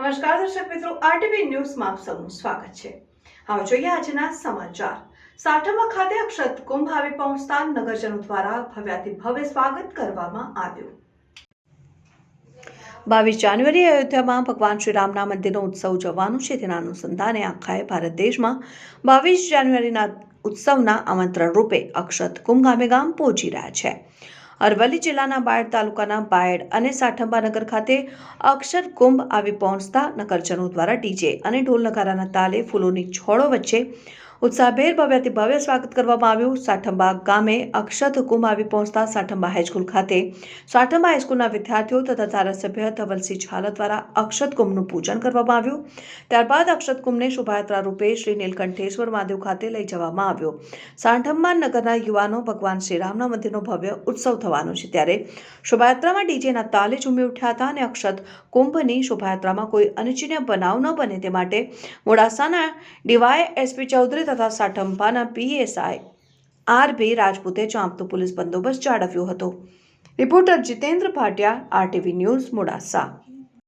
નમસ્કાર દર્શક મિત્રો, આરટીવી ન્યૂઝમાં આપ સૌનું સ્વાગત છે। હવે જોઈએ આજના સમાચાર। સાઠમા ખાતે અક્ષત કુંભ આવી પહોંચતા નગરજનો દ્વારા ભવ્યાતિ ભવ્ય સ્વાગત કરવામાં આવ્યું। 22 જાન્યુઆરી અયોધ્યામાં ભગવાન શ્રી રામના મંદિરનો ઉત્સવ જવાનું છે। તેના અનુસંધાને આખાએ ભારત દેશમાં 22 જાન્યુઆરીના ઉત્સવના આમંત્રણ રૂપે અક્ષત કુંભ ગામે ગામ પહોંચી રહ્યા છે। અરવલ્લી જિલ્લાના બાયડ તાલુકાના બાયડ અને સાઠંબા નગર ખાતે અક્ષર કુંભ આવી પહોંચતા નગરજનો દ્વારા ડીજે અને ઢોલ નગારાના તાલે ફૂલોની છોડો વચ્ચે ઉત્સાહભેર ભવ્યાતિ ભવ્ય સ્વાગત કરવામાં આવ્યું। સાઠંબા ગામે અક્ષત કુંભ આવી પહોંચતા સાઠંબા હાઈસ્કૂલ ખાતે સાઠંબા હાઈસ્કૂલના વિદ્યાર્થીઓ તથા ધારાસભ્ય ધવલસિંહ ઝાલા દ્વારા અક્ષત કુંભનું પૂજન કરવામાં આવ્યું। ત્યારબાદ અક્ષત કુંભને શોભાયાત્રા રૂપે શ્રી નીલકંઠેશ્વર મહાદેવ ખાતે લઈ જવામાં આવ્યો। સાઠંબા નગરના યુવાનો ભગવાન શ્રી રામના મંદિરનો ભવ્ય ઉત્સવ થવાનો છે ત્યારે શોભાયાત્રામાં ડીજેના તાલે ઝૂમી ઉઠ્યા હતા અને અક્ષત કુંભની શોભાયાત્રામાં કોઈ અનિચ્છનીય બનાવ ન બને તે માટે મોડાસાના ડીવાય એસપી ચૌધરી તથા સાઠંબાના પીએસઆઈ આર.બી. રાજપૂતે ચાંપતો પોલીસ બંદોબસ્ત જાળવ્યો હતો। Reporter Jitendra Bhatia, RTV news, Modasa.